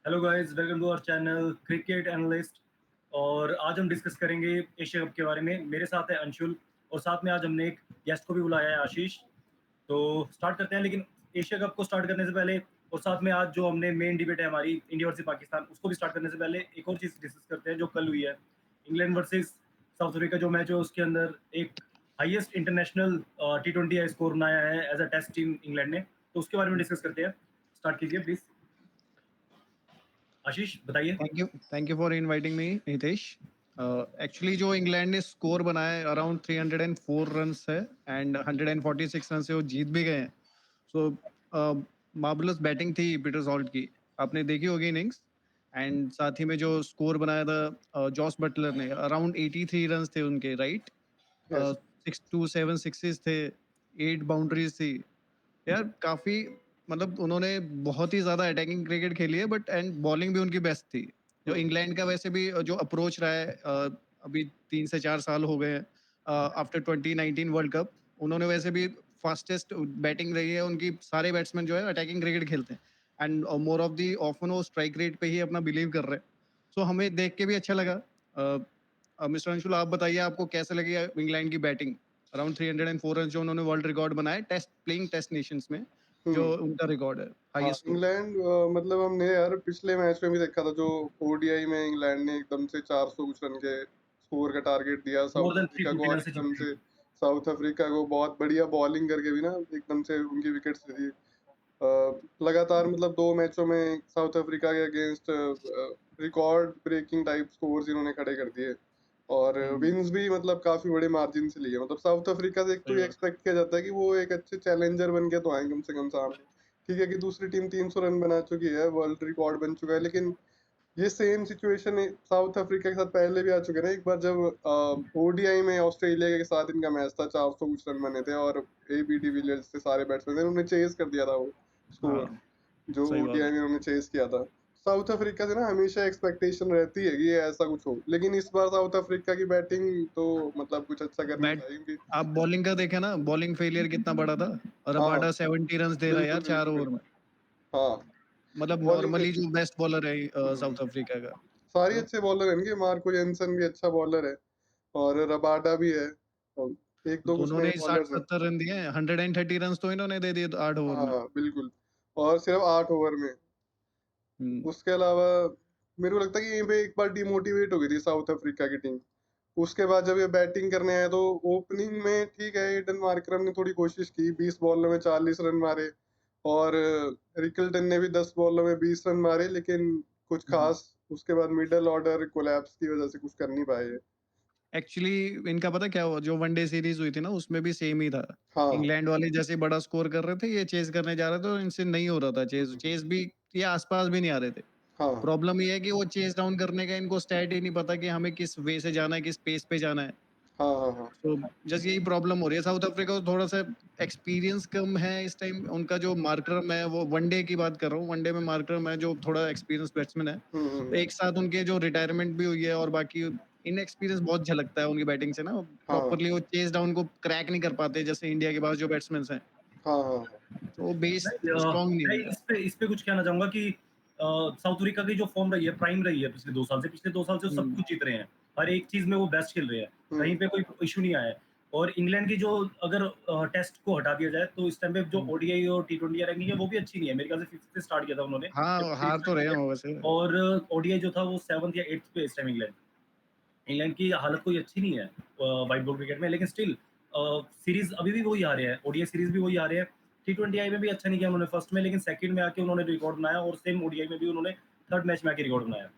Hello guys, welcome to our channel cricket analyst. और आज हम डिस्कस करेंगे एशिया कप के बारे में। मेरे साथ है अंशुल और साथ में आज हमने एक गेस्ट को भी बुलाया है, आशीष। तो स्टार्ट करते हैं, लेकिन एशिया कप को स्टार्ट करने से पहले और साथ में आज जो हमने मेन डिबेट है हमारी इंडिया वर्सेस पाकिस्तान, उसको भी स्टार्ट करने से पहले एक और चीज़ डिस्कस करते हैं जो कल हुई है। इंग्लैंड वर्सेस साउथ अफ्रीका जो मैच है उसके अंदर एक हाईएस्ट इंटरनेशनल T20 स्कोर बनाया है as a test team England ने। तो उसके बारे में डिस्कस करते हैं। स्टार्ट कीजिए प्लीज, आशीष बताइए। Thank you for inviting me Hitesh. Actually जो इंग्लैंड ने स्कोर बनाया है अराउंड 304 रन्स है एंड 146 रन से वो जीत भी गए हैं। सो मार्वलस बैटिंग थी पीटर सॉल्ट की, आपने देखी होगी इनिंग्स। एंड साथ ही में जो स्कोर बनाया था जॉस बटलर ने, अराउंड 83 रन्स थे उनके, राइट। यस 6 to 7 सिक्सेस थे, 8 बाउंड्रीज थी। यार काफी, मतलब उन्होंने बहुत ही ज्यादा अटैकिंग क्रिकेट खेली है, बट एंड बॉलिंग भी उनकी बेस्ट थी। जो इंग्लैंड का वैसे भी जो अप्रोच रहा है, अभी 3 से 4 साल हो गए हैं आफ्टर 2019 वर्ल्ड कप, उन्होंने वैसे भी फास्टेस्ट बैटिंग रही है उनकी। सारे बैट्समैन जो है अटैकिंग क्रिकेट खेलते हैं and more of the often वो स्ट्राइक रेट पे ही अपना बिलीव कर रहे हैं। सो हमें देख के भी अच्छा लगा। मिस्टर अंशुल, आप बताइए आपको कैसे लगी इंग्लैंड की बैटिंग। अराउंड 304 रन जो उन्होंने वर्ल्ड रिकॉर्ड बनाया टेस्ट प्लेइंग टेस्ट नेशंस में, जो उनका रिकॉर्ड है हाँ हाईएस्ट। इंग्लैंड मतलब हमने यार पिछले मैच में भी देखा था, जो ओडीआई में इंग्लैंड ने एकदम से 400 कुछ रन के स्कोर का टारगेट दिया मोर साउथ देन अफ्रीका को, 350 और रन से एकदम जीत से गई। साउथ अफ्रीका को बहुत बढ़िया बॉलिंग करके भी ना एकदम से उनकी विकेट्स ली। लगातार मतलब 2 मैचों में साउथ अफ्रीका के against record breaking type scores इन्होंने खड़े कर दिए, और विन्स भी मतलब काफी बड़े मार्जिन से लिए। मतलब साउथ अफ्रीका से एक तो सही ये बात। एक्सपेक्ट किया जाता है कि वो एक अच्छे चैलेंजर बन के तो आए कम से कम सामने। ठीक है कि दूसरी टीम 300 रन बना चुकी है, वर्ल्ड रिकॉर्ड बन चुका है, लेकिन ये सेम सिचुएशन साउथ अफ्रीका के साथ पहले भी आ चुके हैं ना। एक बार जब ओडीआई में ऑस्ट्रेलिया के साथ इनका मैच था, 400 कुछ रन बने थे और एबी डिविलियर्स से सारे बैट्समैन थे, उन्होंने चेज कर दिया था वो स्कोर हाँ, जो सही बात ओडीआई है। में उन्होंने चेज किया था। साउथ अफ्रीका से ना हमेशा एक्सपेक्टेशन रहती है कि ये ऐसा कुछ हो, लेकिन इस बार साउथ अफ्रीका की बैटिंग तो मतलब कुछ अच्छा कर नहीं बैट, पाई क्योंकि आप बॉलिंग का देखे ना, बॉलिंग फेलियर कितना बड़ा था। और हाँ रबाडा 70 रन दे रहा है बिल्कुल यार चार बिल्कुल ओवर बिल्कुल। में। हाँ मतलब बॉलिंग नॉर्मली पे जो बेस्ट बॉलर है हम्म, साउथ अफ्रीका का। सारे तो अच्छे बॉलर हैं इनके। मार्को जेनसन भी अच्छा बॉलर है, और रबाडा भी है, और एक दो कुछ दोनों नए ने साठ बॉलर्स हैं। सत्तर रन दिए हैं, 130 रन तो इन्होंने दे दिए 8 ओवर में। हाँ बिल्कुल, और सिर्फ 8 ओवर में। हम्म, उसके अलावा मेरे को लगता है कि यहीं पे एक बार डिमोटिवेट हो गई थी साउथ अफ्रीका की टीम। उसके बाद जब ये बैटिंग करने आए तो ओपनिंग में ठीक है, एडन मार्करम ने थोड़ी कोशिश की, 20 बॉलों में 40 रन मारे, और रिकल्टन ने भी 10 बॉलों में 20 रन मारे, लेकिन कुछ हम्म। खास उसके बाद मिडल ऑर्डर कोलैप्स की वजह से कुछ कर नहीं पाए ये। एक्चुअली इनका पता क्या हुआ, जो वनडे सीरीज हुई थी ना उसमें भी सेम ही था। हाँ इंग्लैंड वाले जैसे बड़ा स्कोर कर रहे थे, ये चेज करने जा रहे थे और इनसे नहीं हो रहा था चेज। चेज भी ये आसपास भी नहीं आ रहे थे। हाँ प्रॉब्लम ये है कि वो चेज डाउन करने का इनको स्टैट ही नहीं पता कि हमें किस वे से जाना है, किस पेस पे जाना है। हाँ हाँ हाँ तो जैसे यही प्रॉब्लम हो रही है साउथ अफ्रीका को। थोड़ा सा एक्सपीरियंस कम है इस टाइम। उनका जो मार्करम है, वो वनडे की बात कर रहा हूँ, वनडे में मार्करम है जो थोड़ा एक्सपीरियंस बैट्समैन है। तो एक साथ उनके जो रिटायरमेंट भी हुई है और बाकी इनएक्सपीरियंस बहुत झलकता है उनकी बैटिंग से ना। हाँ प्रॉपरली वो चेज डाउन को क्रैक नहीं कर पाते जैसे इंडिया के पास जो बैट्समैन हैं। हाँ हाँ हाँ तो वो बेस मैं स्ट्रांग नहीं है मैं उनका। इस पे कुछ कहना चाहूंगा कि साउथ अफ्रीका की जो फॉर्म रही है, प्राइम रही है पिछले 2 साल से वो सब हम्म, कुछ जीत रहे हैं। हर एक चीज में वो बेस्ट खेल रहे हैं, हम्म कहीं पे कोई इशू नहीं आया है। और इंग्लैंड की जो, अगर टेस्ट को हटा दिया जाए तो इस टाइम पे जो हम्म। ओडीआई और T20 रैंकिंग है वो भी अच्छी नहीं है। मेरे ख्याल से 5th से स्टार्ट किया था उन्होंने, जब हाँ, सीरीज हार तो स्टार्ट रहे की हैं है। वो वैसे। और ओडीआई जो था वो 7th या 8th पे इस टाइम इंग्लैंड। इंग्लैंड की हालत कोई अच्छी नहीं है व्हाइट बॉल क्रिकेट में, लेकिन स्टिल सीरीज अभी भी वही आ रहे हैं, ओडीआई सीरीज भी वही आ रहे हैं। T20 में भी अच्छा नहीं किया उन्होंने फर्स्ट में, लेकिन सेकंड में आके उन्होंने रिकॉर्ड बनाया, और सेम ओडीआई में भी उन्होंने थर्ड मैच में आके रिकॉर्ड बनाया।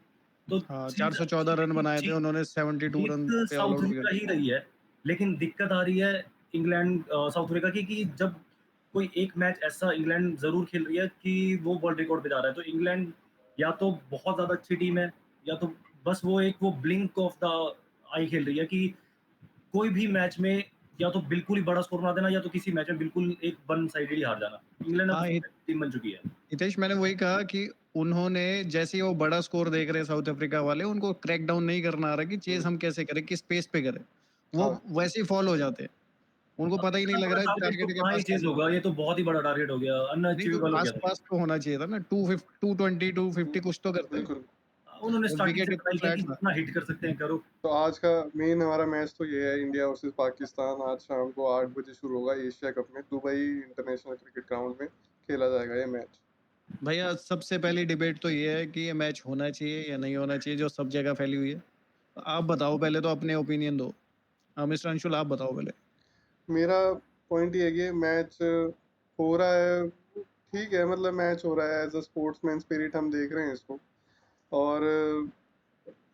तो हाँ, चीज 414 रन बनाए थे जीत उन्होंने, 72 जीत रन पे ऑल साउथ आउट भी अफ्रीका कर ही दिया। रही है। लेकिन दिक्कत आ रही है इंग्लैंड साउथ अफ्रीका की, कि जब कोई एक मैच ऐसा इंग्लैंड जरूर खेल रही है कि वो वर्ल्ड रिकॉर्ड पे जा रहा है, तो इंग्लैंड या तो बहुत ज्यादा अच्छी टीम है, या तो बस वो ब्लिंक ऑफ द आई खेल रही है कि कोई भी मैच में या तो बिल्कुल ही बड़ा स्कोर बना देना, या तो किसी मैच में बिल्कुल एक वन साइडेड ही हार जाना। इंग्लैंड अब हाँ, उसकी टीम बन चुकी है। हितेश, मैंने वही कहा कि उन्होंने जैसे ही वो बड़ा स्कोर देख रहे हैं साउथ अफ्रीका वाले, उनको क्रैक डाउन नहीं करना आ रहा कि चेज हम्म, हम कैसे करें, किस पेस पे करें। वो हाँ वैसे ही फॉलो हो जाते हैं। उनको पता ही नहीं लग रहा है टारगेट तो टारगेट के कहाँ ही पास चेज़ कैसे होगा, ये तो बहुत ही बड़ा टारगेट हो गया, नहीं तो अनअचीवेबल हो गया था ये। आस-पास तो होना चाहिए था ना 220 250 कुछ तो करते बिल्कुल। उन्होंने और स्टार्टिंग से विकेट पता इतना ही किया कि फ्लैट था। जितना हिट कर सकते हैं करो। तो आज का मेन हमारा मैच तो ये है, इंडिया वर्सेस पाकिस्तान। आज शाम को 8 बजे शुरू होगा एशिया कप में, दुबई इंटरनेशनल क्रिकेट ग्राउंड में खेला जाएगा ये मैच। भैया सबसे पहली डिबेट तो ये है कि ये मैच होना चाहिए या नहीं होना चाहिए, जो सब जगह फैली हुई है। आप बताओ पहले तो अपने ओपिनियन दो। मिस्टर अंशुल आप बताओ पहले। मेरा पॉइंट ये है कि मैच हो रहा है, ठीक है, मतलब मैच हो रहा है, एज अ स्पोर्ट्समैन स्पिरिट हम देख रहे हैं इसको। और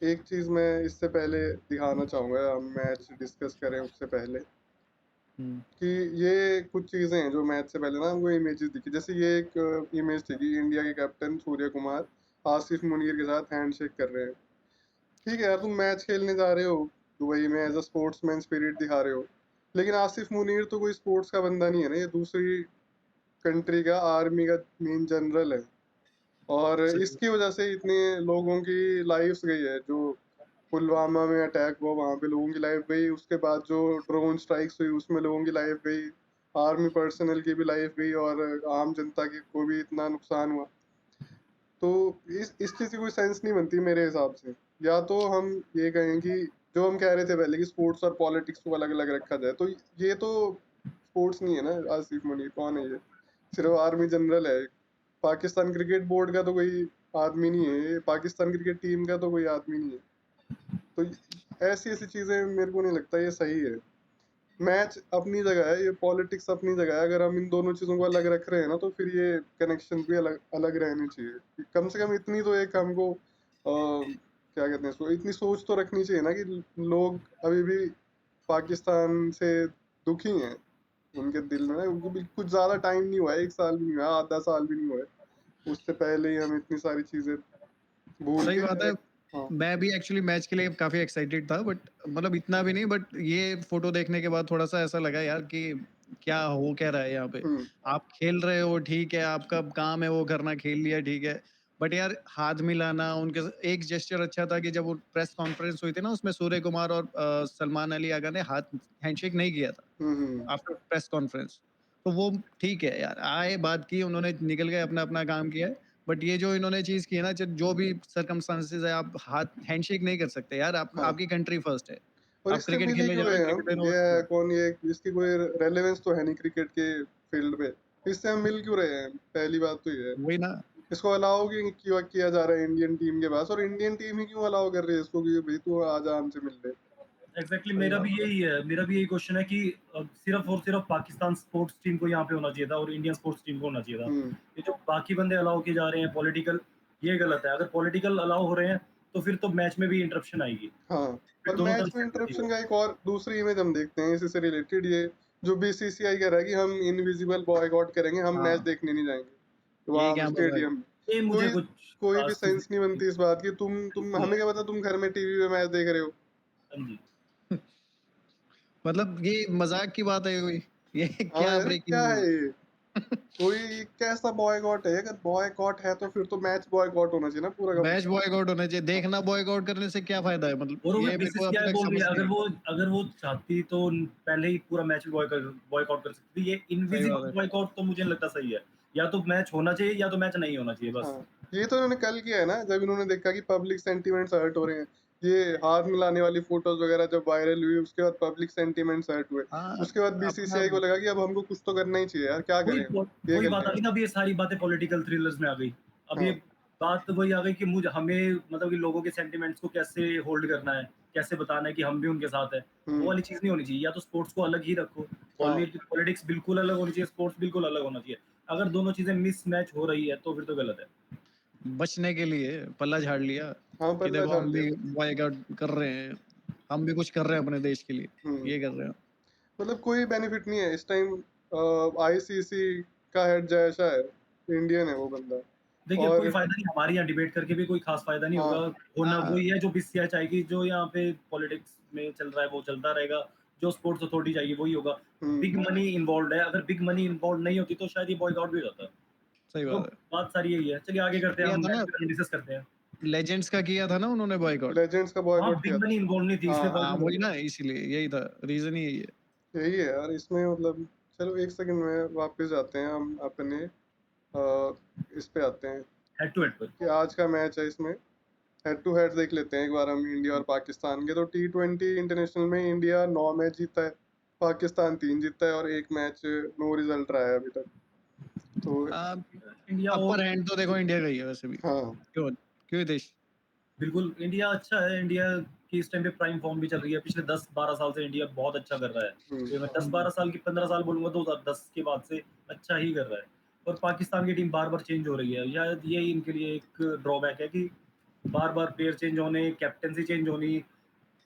एक चीज़ मैं इससे पहले दिखाना चाहूँगा, हम मैच डिस्कस करें उससे पहले, हुँ, कि ये कुछ चीज़ें हैं जो मैच से पहले ना हमको इमेजेस दिखी। जैसे ये एक इमेज थी कि इंडिया के कैप्टन सूर्य कुमार आसिफ मुनीर के साथ हैंडशेक कर रहे हैं। ठीक है यार, तुम मैच खेलने जा रहे हो दुबई में, एज अ स्पोर्ट्समैन स्पिरिट दिखा रहे हो, लेकिन आसिफ मुनीर तो कोई स्पोर्ट्स का बंदा नहीं है ना, ये दूसरी कंट्री का आर्मी का मेन जनरल है। और सही इसकी वजह से इतने लोगों की लाइफ्स गई है। जो पुलवामा में अटैक हुआ वहाँ पे लोगों की लाइफ गई, उसके बाद जो ड्रोन स्ट्राइक्स हुई उसमें लोगों की लाइफ गई, आर्मी पर्सनल की भी लाइफ गई, और आम जनता की को भी इतना नुकसान हुआ। तो इस चीज़ की कोई सेंस नहीं बनती मेरे हिसाब से। या तो हम ये कहें कि जो हम कह रहे थे पहले कि स्पोर्ट्स और पॉलिटिक्स को अलग अलग रखा जाए, तो ये तो स्पोर्ट्स नहीं है ना। आसिफ मनी कौन है ये? सिर्फ आर्मी जनरल है। पाकिस्तान क्रिकेट बोर्ड का तो कोई आदमी नहीं है, ये पाकिस्तान क्रिकेट टीम का तो कोई आदमी नहीं है। तो ऐसी ऐसी चीज़ें मेरे को नहीं लगता ये सही है। मैच अपनी जगह है, ये पॉलिटिक्स अपनी जगह है। अगर हम इन दोनों चीज़ों को अलग रख रहे हैं ना, तो फिर ये कनेक्शन भी अलग अलग रहने चाहिए। कि कम से कम इतनी तो एक हमको क्या कहते हैं इसको, इतनी सोच तो रखनी चाहिए ना कि लोग अभी भी पाकिस्तान से दुखी हैं उनके दिल में ना, उनको भी कुछ ज़्यादा टाइम नहीं हुआ है, 1 साल भी नहीं हुआ है, आधा साल भी नहीं हुआ है। उससे पहले ही हम इतनी सारी चीज़ें भूल सही के बात है। हाँ, मैं भी एक्चुअली मैच के लिए काफ़ी एक्साइटेड था बट मतलब इतना भी नहीं, बट ये फ़ोटो देखने के बाद थोड़ा-सा ऐसा लगा यार कि क्या हो क्या रहा है यहाँ पे? हुँ, आप खेल रहे हो ठीक है, आपका काम है वो करना, खेल लिया ठीक है। बट यार हाथ मिलाना उनके एक जेस्चर अच्छा था कि जब वो प्रेस कॉन्फ्रेंस हुई थी ना उसमें सूर्य कुमार और सलमान अली आगा ने हाथ हैंडशेक नहीं किया था हुँ, हुँ, आफ्टर प्रेस कॉन्फ्रेंस। तो वो ठीक है यार, आए बात की उन्होंने निकल गए अपना-अपना काम किया है। बट ये जो इन्होंने चीज़ की है ना जो भी सर्कमस्टेंसेस है आप हाथ हैंडशेक नहीं कर सकते यार, आप हाँ। आपकी कंट्री फर्स्ट है। और आप इससे क्रिकेट मिल ही खेलने क्यों जा रहे रहे हो, हैं हम? क्रिकेटर हो ये तो है कौन, ये इसकी कोई रेलेवेंस तो है नहीं क्रिकेट के फील्ड पे। इससे हम मिल क्यों रहे हैं? पहली बात तो ये है। वही ना। इसको अलाउ क्यों किया जा रहा है इंडियन टीम के पास, और इंडियन टीम ही क्यों अलाउ कर रही है इसको कि भाई तू आजा हमसे मिल ले। एग्ज़ैक्टली सही मेरा बात भी है। यही है, मेरा भी यही क्वेश्चन है कि सिर्फ़ और सिर्फ़ पाकिस्तान स्पोर्ट्स टीम को यहाँ पे होना चाहिए था और इंडियन स्पोर्ट्स टीम को होना चाहिए था। हुँ, ये जो बाकी बंदे अलाउ किए जा रहे हैं पॉलिटिकल, ये गलत है। अगर पॉलिटिकल अलाउ हो रहे हैं, तो फिर तो मैच में भी इंटरप्शन आएगी। हाँ। फिर और दोनों मैच तरफ में से गलती है। इंटरप्शन का एक और दूसरी इमेज हम देखते हैं इसी से रिलेटेड, ये जो बीसीसीआई कह रहा है कि हम इनविजिबल बॉयकॉट करेंगे, हम मैच हाँ, देखने नहीं जाएँगे यही वहाँ क्या मज़ा स्टेडियम में। ये मुझे कोई कुछ कोई भी ख़ास चीज़ सेंस नहीं नहीं बनती लगती। इस बात की। तुम बिल्कुल हमें नहीं। क्या पता तुम घर में टीवी पे मैच देख रहे हो। हाँ जी। मतलब ये मज़ाक की बात है कोई? ये हाँ क्या यार, ब्रेकिंग क्या है न्यूज़? ये? कोई कैसा बॉयकॉट है? अगर बॉयकॉट है तो फिर तो मैच बॉयकॉट होना चाहिए ना पूरा का मैच पूरा। बॉयकॉट होना चाहिए, हाँ, देखना बॉयकॉट करने से क्या फ़ायदा है? मतलब और वो ये मेरे को बीसीसीआई अभी तक बोल रही समझ है नहीं आई। अगर वो चाहती तो पहले ही पूरा मैच बॉयकॉट कर सकती थी। ये सही बात इनविजिबल है। बॉयकॉट तो मुझे नहीं लगता सही है। या तो मैच होना चाहिए या तो मैच नहीं होना चाहिए बस। हाँ। ये तो इन्होंने कल किया है ना, जब इन्होंने देखा कि पब्लिक सेंटीमेंट्स हर्ट हो रहे हैं। ये हाथ मिलाने वाली फ़ोटोज़ वगैरह जब वायरल हुई, उसके बाद पब्लिक सेंटीमेंट्स हर्ट हुए। हाँ, उसके बाद अपना बीसीसीआई को लगा कि अब हमको कुछ तो करना ही चाहिए यार, क्या करें अब? ये वही कर बात आ लिया। गई ना, अब ये सारी बातें पॉलिटिकल थ्रिलर्स में आ गई। अब ये हाँ। बात वही आ गई कि मुझे हमें मतलब कि लोगों के सेंटिमेंट्स को कैसे होल्ड करना है, कैसे बताना है कि हम भी उनके साथ हैं। वो हुँ। वाली चीज़ नहीं होनी चाहिए। या तो स्पोर्ट्स को अलग ही रखो, हाँ। पॉलिटिक्स बिल्कुल अलग होनी चाहिए, स्पोर्ट्स बिल्कुल अलग होना चाहिए। अगर दोनों चीज़ें मिसमैच हो रही है तो फिर तो गलत है। बचने के लिए पल्ला झाड़ लिया हाँ, कि पल्ला देखो झाड़ हम लिया। भी बॉयकॉट कर रहे हैं, हम भी कुछ कर रहे हैं अपने देश के लिए, हुँ। ये कर रहे हैं। मतलब कोई बेनिफिट नहीं है इस टाइम। आईसीसी का हेड जय शाह है, इंडियन है वो बंदा। देखिए, कोई और फ़ायदा नहीं, हमारे यहाँ डिबेट करके भी कोई ख़ास फ़ायदा नहीं होगा। हाँ। होना हाँ, वही है जो बीसीसीआई चाहेगी, जो यहाँ पे पॉलिटिक्स में चल रहा है वो चलता रहेगा, जो स्पोर्ट्स अथॉरिटी चाहेगी वही होगा। हुँ। बिग मनी इन्वॉल्व्ड है, अगर बिग मनी इन्वॉल्व नहीं होती तो शायद ये बॉयकॉट भी हो जाता। सही तो बात है। बात सारी यही है। चलिए आगे करते हैं, किया हम था मैच ना, के बारे में डिस्कस करते हैं। लेजेंड्स का किया था ना उन्होंने बॉयकॉट। लेजेंड्स का हाँ, बॉयकॉट किया बिग था। मनी इन्वॉल्व नहीं थी इसलिए हाँ। हाँ, बॉयकॉट हो वही गया। ना इसीलिए यही था, रीज़न ही यही है। यही है यार इसमें मतलब। चलो एक सेकंड में वापस जाते हैं हम अपने इस पे आते हैं हेड टू हेड पर। कि आज का मैच है इसमें। हेड टू हेड देख लेते हैं एक बार हम इंडिया और पाकिस्तान के। तो T20 इंटरनेशनल में इंडिया 9 मैच जीता है, पाकिस्तान 3 जीता है और एक मैच नो रिजल्ट रहा है अभी तक। तो इंडिया अपर और हैंड तो देखो इंडिया का ही है वैसे भी। हाँ क्यों क्यों हितेश? बिल्कुल इंडिया अच्छा है। इंडिया की इस टाइम पे प्राइम फॉर्म भी चल रही है। पिछले 10-12 साल से इंडिया बहुत अच्छा कर रहा है। तो मैं 10-12 साल की 15 साल बोलूंगा, 2010 के बाद से अच्छा ही कर रहा है। और पाकिस्तान की टीम बार बार चेंज हो रही है, शायद यही इनके लिए एक ड्रॉबैक है कि बार बार प्लेयर चेंज होने, कैप्टनसी चेंज होनी,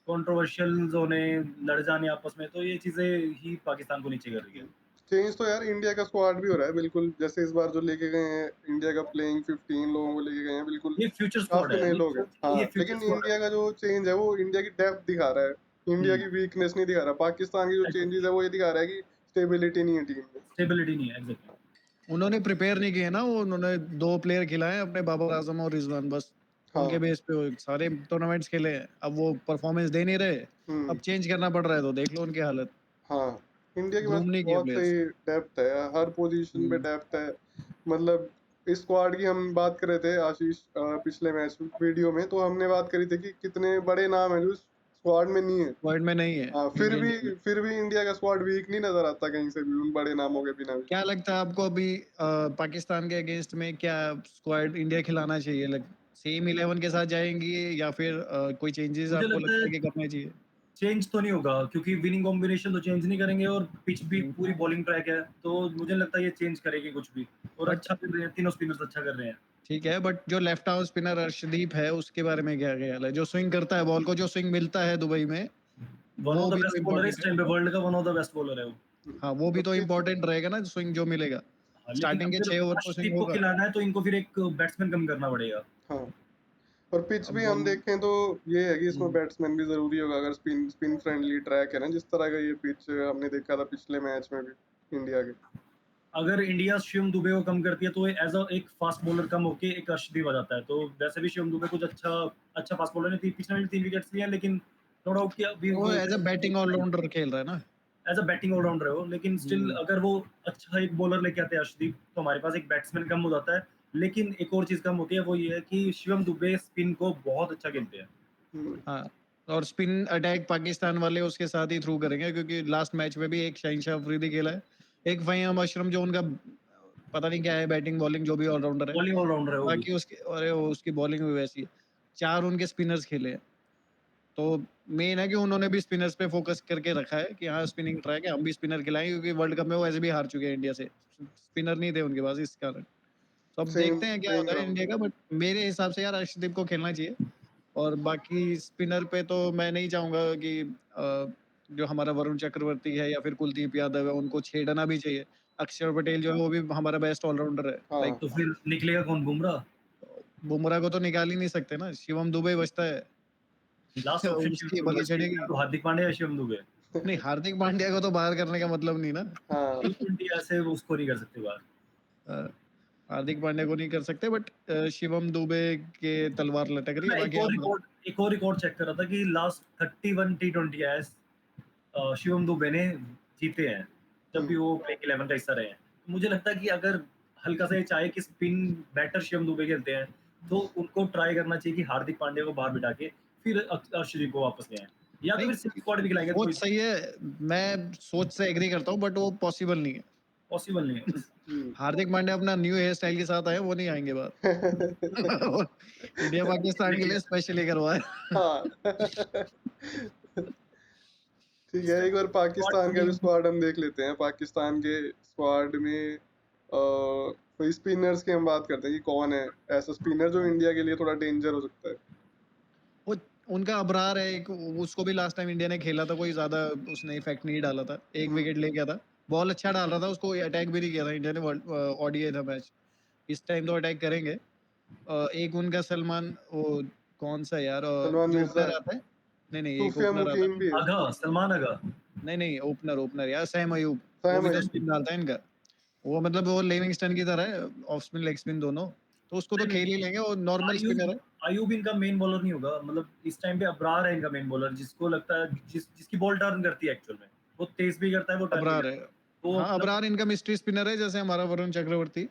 कंट्रोवर्शियल्स होने, लड़ जाने आपस में, तो ये चीजें ही पाकिस्तान को नीचे कर रही है। चेंज तो यार इंडिया का स्क्वाड भी हो रहा है बिल्कुल। जैसे इस बार जो लेके गए हैं इंडिया का प्लेइंग 15 लोगों को लेके गए हैं बिल्कुल। ये फ्यूचर स्क्वाड काफी है, नए लोग हैं ये हाँ, फ्यूचर लेकिन स्क्वाड है। इंडिया का जो चेंज है वो इंडिया की डेप्थ दिखा रहा है, इंडिया की वीकनेस नहीं दिखा रहा। पाकिस्तान की जो चेंजेस है वो ये दिखा रहा है कि स्टेबिलिटी नहीं है टीम में। स्टेबिलिटी नहीं है, एग्जैक्टली। उन्होंने प्रिपेयर नहीं किए ना, वो उन्होंने 2 प्लेयर खिलाए अपने, बाबर आजम और रिजवान, बस उनके हाँ बेस पे वो सारे टूर्नामेंट्स खेले हैं। अब वो परफॉर्मेंस दे नहीं रहे, अब हम्म चेंज करना पड़ रहा है, तो देख लो उनकी हालत। हाँ, इंडिया के पास ग्रूम नहीं किए बहुत प्लेयर्स। सही डेप्थ है, हर पोजीशन पे डेप्थ है। मतलब इस स्क्वाड की हम बात कर रहे थे आशीष पिछले मैच वीडियो में, तो हमने बात करी थी कि कितने बड़े नाम है जो स्क्वाड में नहीं है। वर्ल्ड में नहीं है हाँ, इंडियन टीम में। फिर भी इंडिया का स्क्वाड वीक नहीं नजर आता कहीं से भी उन बड़े नामों के बिना भी। क्या लगता है आपको अभी पाकिस्तान के अगेंस्ट में क्या स्क्वाड इंडिया खिलाना चाहिए? लाइक सेम 11 के साथ जाएंगी या फिर कोई चेंजेस मुझे आपको लगता लगता है है कि करने चाहिए? चेंज तो नहीं होगा, क्योंकि विनिंग कॉम्बिनेशन तो चेंज नहीं करेंगे और पिच भी हम्म, पूरी बॉलिंग ट्रैक है, तो मुझे नहीं लगता ये चेंज करेगी कुछ भी। और बट अच्छा कर रहे हैं, तीनों स्पिनर्स अच्छा कर रहे हैं। ठीक है, बट जो लेफ्ट आर्म स्पिनर अर्शदीप है उसके बारे में क्या ख्याल है? जो स्विंग करता है बॉल को, जो स्विंग मिलता है दुबई में, वन वो ऑफ द भी तो बेस्ट बॉलर है इस इम्पोर्टेंट है। टाइम पे, वर्ल्ड का one of the best bowler है वो। हाँ, वो भी और तो पिच इम्पोर्टेंट रहेगा ना, स्विंग जो मिलेगा। हाँ, लेकिन स्टार्टिंग के अगर 6 ओवर तो स्विंग अर्शदीप को होगा। खिलाना है तो इनको फिर एक बैट्समैन कम करना पड़ेगा। हाँ, और पिच अब भी वो हम देखें तो ये है कि इसमें हम्म, बैट्समैन भी जरूरी होगा। अगर स्पिन स्पिन फ्रेंडली ट्रैक है ना, जिस तरह का ये पिच हमने देखा था पिछले मैच में भी इंडिया के। अगर इंडिया शिवम दुबे को कम करती है तो एज अ एक फास्ट बॉलर कम होके एक अर्शदीप आ जाता है। तो वैसे भी शिवम दुबे कुछ अच्छा अच्छा फास्ट बॉलर नहीं थी, पिछले मैच में 3 विकेट्स लिए हैं, लेकिन नो डाउट कि अभी वो वो एज अ बैटिंग ऑलराउंडर खेल रहा है ना। एज अ बैटिंग ऑलराउंडर है वो, लेकिन स्टिल हम्म, अगर वो अच्छा एक बॉलर लेके आते हैं अर्शदीप, तो हमारे पास एक बैट्समैन कम हो जाता है। लेकिन एक और चीज कम होती है, वो ये है कि शिवम दुबे स्पिन को बहुत अच्छा खेलते हैं। हम्म, हाँ, और स्पिन अटैक पाकिस्तान वाले उसके साथ ही थ्रू करेंगे, क्योंकि लास्ट मैच में भी एक शहीनशाह अफरीदी खेला है, एक फहीम अशरम जो उनका पता नहीं क्या है, बैटिंग बॉलिंग जो भी ऑलराउंडर है। बॉलिंग ऑलराउंडर है वो भी। बाकी उसके, अरे वो उसकी बॉलिंग भी वैसी है। 4 उनके स्पिनर्स खेले हैं। तो मेन है कि उन्होंने भी स्पिनर्स पे फोकस करके रखा है कि हाँ स्पिनिंग ट्रैक है, हम भी स्पिनर खिलाएंगे, क्योंकि वर्ल्ड कप में वो ऐसे भी हार चुके हैं इंडिया से, स्पिनर नहीं थे उनके पास, इस कारण। तो अब सेम देखते हैं क्या सेम होता है ग्राउंड। इंडिया का, बट मेरे हिसाब से यार अर्शदीप को खेलना चाहिए। और बाकी स्पिनर पे तो मैं नहीं चाहूंगा कि जो हमारा वरुण चक्रवर्ती है या फिर कुलदीप यादव है उनको छेड़ना भी चाहिए। अक्षर पटेल जो है वो भी हमारा बेस्ट ऑलराउंडर है। लाइक हाँ तो फिर निकलेगा कौन? बुमराह। बुमराह को तो निकाल ही नहीं सकते ना, शिवम दुबे बचता है। लास्ट ऑप्शन उसकी शिवम दुबे बलि बचती चढ़ेगी। है, तो हार्दिक पांड्या या शिवम दुबे। नहीं, हार्दिक पांड्या को तो बाहर करने का मतलब नहीं ना। हाँ T20 ऐसे उसको नहीं कर सकते बाहर। अ, हार्दिक पांड्या को नहीं कर सकते, बट शिवम दुबे के तलवार लटक रही है, मैं बाकी आप बताओ। एक और रिकॉर्ड चेक कर रहा था कि last 31 T20 match Shivam Dubey ने जीते हैं, जब भी हम्म वो प्लेइंग 11 का हिस्सा रहे हैं। तो मुझे लगता है कि अगर हल्का सा ये चाहे कि स्पिन बैटर शिवम दुबे खेलते हैं, तो उनको ट्राई करना चाहिए कि हार्दिक पांड्या को बाहर बिठा के फिर अर्शदीप को वापस ले आए, या तो नहीं, फिर सिर्फ स्क्वाड भी खिलाएंगे तो कोई सोच सही है, मैं सोच से एग्री करता हूँ, बट वो पॉसिबल नहीं है। पॉसिबल नहीं है। हम्म हार्दिक पांड्या अपना न्यू हेयर स्टाइल के साथ आए, वो नहीं आएंगे बाहर। इंडिया पाकिस्तान के लेकिन लिए स्पेशली करवाए। हाँ ठीक है, एक बार स्क्वाड पाकिस्तान का भी टीम स्क्वाड हम देख लेते हैं। पाकिस्तान के स्क्वाड में कोई स्पिनर्स की हम बात करते हैं कि कौन है ऐसा स्पिनर जो इंडिया के लिए थोड़ा डेंजर हो सकता है। वो उनका अबरार है एक, उसको भी लास्ट टाइम इंडिया ने खेला था, कोई ज्यादा उसने इफेक्ट नहीं डाला था, एक हम्म विकेट ले गया था। बॉल अच्छा डाल रहा था, उसको अटैक भी नहीं किया था इंडिया ने, वर्ल्ड ओडीआई था मैच। इस टाइम तो अटैक करेंगे। एक उनका सलमान, वो कौन सा यार, सलमान जो मिर्जा ओपनर है, आता है। नहीं नहीं, एक सूफिया ओपनर आता मुकीम है। भी है। आगा, सलमान आगा। नहीं नहीं, ओपनर ओपनर यार, सैम अयूब। वो सैम भी तो अयूब। स्पिन डालता है इनका। वो मतलब वो लिविंगस्टन की तरह है, ऑफ स्पिन लेग स्पिन दोनों। तो उसको तो नहीं नहीं, खेल ही लेंगे, वो नॉर्मल स्पिनर आयुब है। आयुब इनका मेन बॉलर नहीं होगा। मतलब इस टाइम पे अबरार है इनका मेन बॉलर, जिसको लगता है जिसकी बॉल टर्न करती है एक्चुअल में। वो तेज भी करता है, वो टर्न भी अबरार करता है। है। वो हाँ, मतलब अबरार इनका मिस्ट्री स्पिनर है, जैसे हमारा वरुण चक्रवर्ती।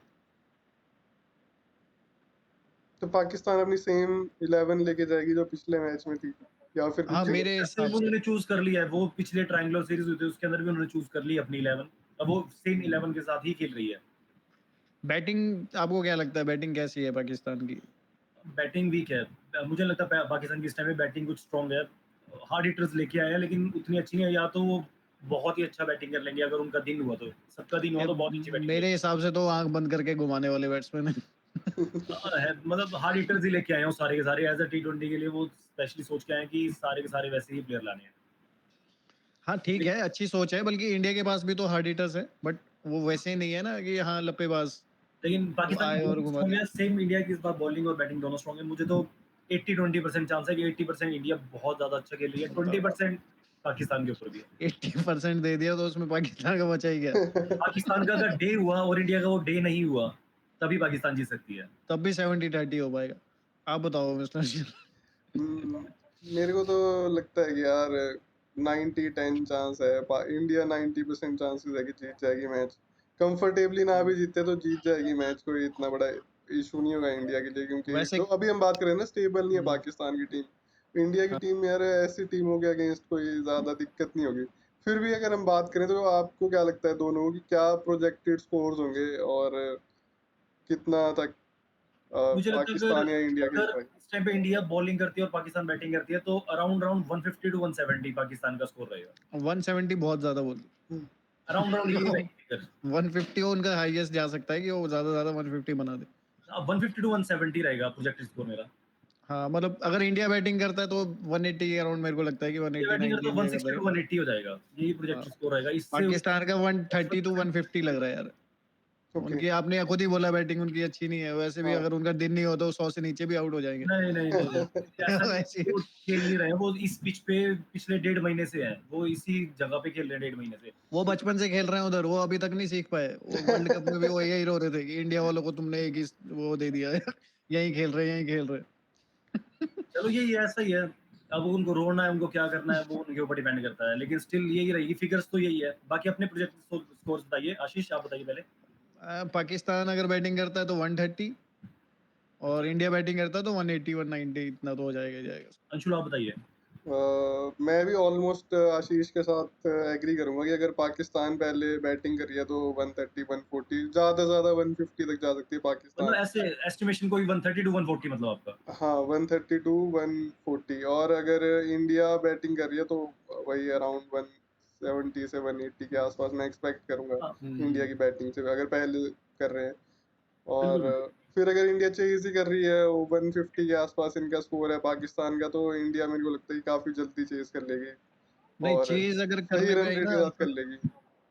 तो पाकिस्तान अपनी सेम 11 लेके जाएगी जो पिछले मैच में थी, या फिर हाँ, कुछ मेरे चेंज? हिसाब से उन्होंने चूज कर लिया है, वो पिछले ट्रायंगुलर सीरीज हुई थी उसके अंदर भी उन्होंने चूज कर ली अपनी 11। अब वो सेम 11 के साथ ही खेल रही है। बैटिंग आपको क्या लगता है, बैटिंग कैसी है पाकिस्तान की? बैटिंग वीक है। मुझे लगता है पाकिस्तान की इस टाइम में बैटिंग कुछ स्ट्रांग है। हार्ड हिटर्स लेके आए हैं लेकिन उतनी अच्छी नहीं है, या तो वो बहुत ही अच्छा बैटिंग कर लेंगे अगर उनका दिन हुआ तो। सबका दिन हुआ यार तो बहुत अच्छी बैटिंग मेरे करेंगे। हिसाब से तो आंख बंद करके घुमाने वाले बैट्समैन है। है मतलब हार्ड हिटर्स ही लेके आए हैं वो सारे के सारे एज अ टी20 के लिए। वो स्पेशली सोच के आए हैं कि सारे के सारे वैसे ही प्लेयर लाने हैं। हाँ ठीक है, अच्छी सोच है, बल्कि इंडिया के पास भी तो हार्ड हिटर्स है, बट वो वैसे नहीं है ना कि हाँ लप्पेबाज लेकिन वो पाकिस्तान की आए और बॉलिंग घुमा स्ट्रांग दे। है, सेम इंडिया की इस बार बॉलिंग और बैटिंग दोनों स्ट्रांग है। मुझे तो 80-20% चांस है कि 80% इंडिया बहुत ज्यादा अच्छा खेल रही है, 20% पाकिस्तान के ऊपर भी है। 80% दे दिया तो उसमें पाकिस्तान का बचा ही गया। पाकिस्तान का अगर डे हुआ और इंडिया का वो डे नहीं हुआ तभी पाकिस्तान जीत सकती है। तब भी 70-30 हो पाएगा। आप बताओ मिस्टर हम्म, मेरे को तो लगता है कि यार 90-10 चांस है, इंडिया 90% चांसेस है कि जीत जाएगी मैच। कंफर्टेबली ना भी जीते तो जीत जाएगी मैच, कोई इतना बड़ा इशू नहीं होगा इंडिया के लिए, क्योंकि वैसे जो अभी हम बात करें ना, स्टेबल नहीं है हम्म, पाकिस्तान की टीम। इंडिया की हाँ, टीम यार ऐसी टीमों के अगेंस्ट कोई ज्यादा दिक्कत नहीं होगी। फिर भी अगर हम बात करें तो आपको क्या लगता है दोनों को कि क्या प्रोजेक्टेड स्कोर्स होंगे, और कितना तक मुझे लगता है अगर पाकिस्तान या इंडिया की अगर जीत इस टाइम पे इंडिया बॉलिंग करती है और पाकिस्तान बैटिंग करती है तो अराउंड अराउंड 150 टू 170 पाकिस्तान का स्कोर रहेगा। 170 बहुत ज्यादा बोल पाएगी? अराउंड अराउंड यही रहेगा। 150 उनका हाईएस्ट जा सकता है कि वो ज्यादा 150 बना दे। 150 टू 170 रहेगा प्रोजेक्टेड स्कोर मेरा। हाँ मतलब अगर इंडिया बैटिंग करता है तो 180 के अराउंड मेरे को लगता है कि इंडिया 180 बैटिंग करता 90 है भी तो अगर 160 रहे। टू 180 हो जाएगा, यही हाँ, प्रोजेक्टेड स्कोर रहेगा। इससे पाकिस्तान का 130 टू 150 लग रहा है यार। ओके। उनकी आपने खुद ही बोला बैटिंग उनकी अच्छी नहीं है, वैसे भी हाँ। अगर उनका दिन नहीं हो तो 100 से नीचे भी आउट हो जाएंगे। नहीं नहीं नहीं नहीं, ऐसा नहीं ऐसी है, वो खेल नहीं रहे हैं, वो इस पिच पे पिछले 1.5 महीने से है, वो इसी जगह पे खेल रहे हैं 1.5 महीने से। वो बचपन से खेल रहे हैं उधर, वो अभी तक नहीं सीख पाए। वो वर्ल्ड कप में भी वो यही रो रहे थे कि इंडिया वालों को तुमने एक ही वो दे दिया है। यही खेल रहे यही खेल रहे। चलो यही है, ऐसा ही है। अब उनको रोना है, उनको क्या करना है, वो उनके ऊपर डिपेंड करता है, लेकिन स्टिल यही रहेगी, फिगर्स तो यही है। बाकी अपने प्रोजेक्ट स्कोर्स बताइए, आशीष आप बताइए पहले। पाकिस्तान अगर बैटिंग करता है तो 130, और इंडिया बैटिंग करता है तो 180 190, इतना तो हो जाएगा ही जाएगा। अंशुल आप बताइए। मैं भी ऑलमोस्ट आशीष के साथ एग्री करूंगा कि अगर पाकिस्तान पहले बैटिंग करी है तो 130 140, ज्यादा से ज्यादा 150 तक जा सकती है मतलब पाकिस्तान। ऐसे एस्टिमेशन कोई 130 टू 140 मतलब आपका। हाँ, 130 टू 140। और अगर इंडिया बैटिंग कर रही है तो वही अराउंड 170 से 180 के आसपास मैं एक्सपेक्ट करूंगा हाँ, इंडिया की बैटिंग से, अगर पहले कर रहे हैं। और बिल्कुल। फिर अगर इंडिया चेज ही कर रही है, वो 150 के आसपास इनका स्कोर है पाकिस्तान का, तो इंडिया मेरे को लगता है कि काफी जल्दी चेज कर लेगी, नहीं, और चेज अगर सही करने पे रन आई रेट ना के साथ कर तो लेगी।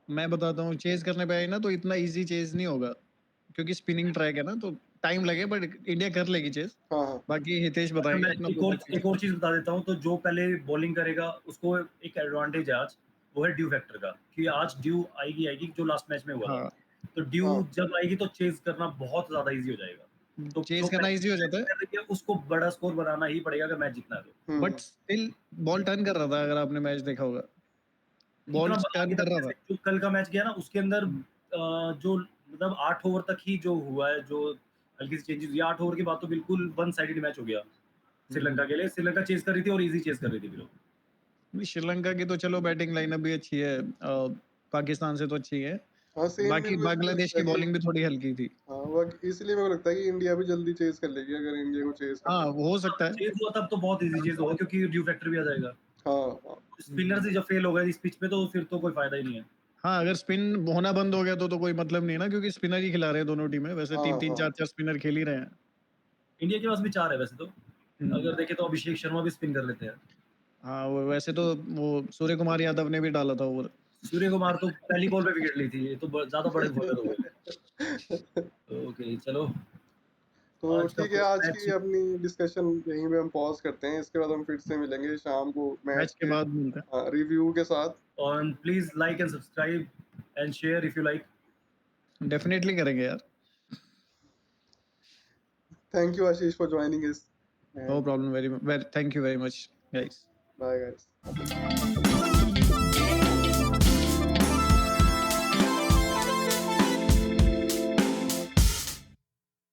मैं बताता हूँ, चेज करने पे आई ना तो इतना इजी चेज नहीं होगा, क्योंकि स्पिनिंग ट्रैक है ना, तो टाइम लगे, बट इंडिया कर लेगी चेज। हाँ हाँ। बाकी हितेश अच्छा बताएंगे मैं अपना एक और चीज बता देता हूँ, तो जो पहले बॉलिंग करेगा उसको एक एडवांटेज है आज, वो है ड्यू फैक्टर का, कि आज ड्यू आएगी आएगी जो लास्ट मैच में हुआ था। हाँ, तो ड्यू हाँ। जब आएगी तो चेज करना बहुत ज्यादा इजी हो जाएगा। तो जो चेज करना पहले इजी हो जाता बैटिंग है, कर रही है उसको बड़ा स्कोर बनाना ही पड़ेगा अगर मैच जीतना है तो। बट स्टिल बॉल टर्न कर रहा था, अगर आपने मैच देखा होगा, बॉल इतना टर्न आगे कर तक रहा कैसे, था। जो कल का मैच गया ना उसके अंदर जो मतलब 8 ओवर तक ही जो हुआ है, जो हल्की सी चेंजेस हुई, 8 ओवर के बाद तो बिल्कुल वन साइडेड मैच हो गया श्रीलंका के लिए। श्रीलंका चेज कर रही थी और इजी चेज कर रही थी फिर वो। नहीं, श्रीलंका की तो चलो बैटिंग लाइनअप भी अच्छी है, पाकिस्तान से तो अच्छी है। हाँ, सेम मेरे बाकी को इसलिए बांग्लादेश लगता की है कि बॉलिंग भी थोड़ी हल्की थी। हाँ, वो इसलिए मेरे को लगता है कि इंडिया भी जल्दी चेज कर लेगी अगर इंडिया को चेज हाँ, करना है। वो हो सकता है। चेज हुआ तब तो बहुत इजी चेज होगा क्योंकि ड्यू फैक्टर भी आ जाएगा। हाँ हाँ। स्पिनर से जब फेल हो गए इस पिच पे तो फिर तो कोई फायदा ही नहीं है। हाँ, अगर स्पिन होना बंद हो गया तो कोई मतलब नहीं है ना, क्योंकि स्पिनर ही खिला रहे हैं दोनों टीमें, वैसे हाँ 3-3 हाँ। 4-4 स्पिनर खेल ही रहे हैं। इंडिया के पास भी 4 है वैसे तो। हम्म, अगर देखें तो अभिषेक शर्मा भी स्पिन कर लेते हैं। हाँ, वैसे तो वो सूर्य कुमार यादव ने भी डाला था ओवर। सूर्य कुमार तो पहली बॉल पे विकेट ली थी, ये तो ज्यादा बड़े बॉलर हो गए। ओके चलो, तो आज का ठीक है, फर्स्ट आज मैच। की अपनी डिस्कशन यहीं पे हम पॉज करते हैं, इसके बाद हम फिर से मिलेंगे शाम को मैच मैच के के बाद मिलते रिव्यू के साथ। और please like and subscribe and share if you like. हैं, डेफिनेटली करेंगे यार। Thank you Ashish for joining us, no and problem, very thank you very much guys. Bye guys.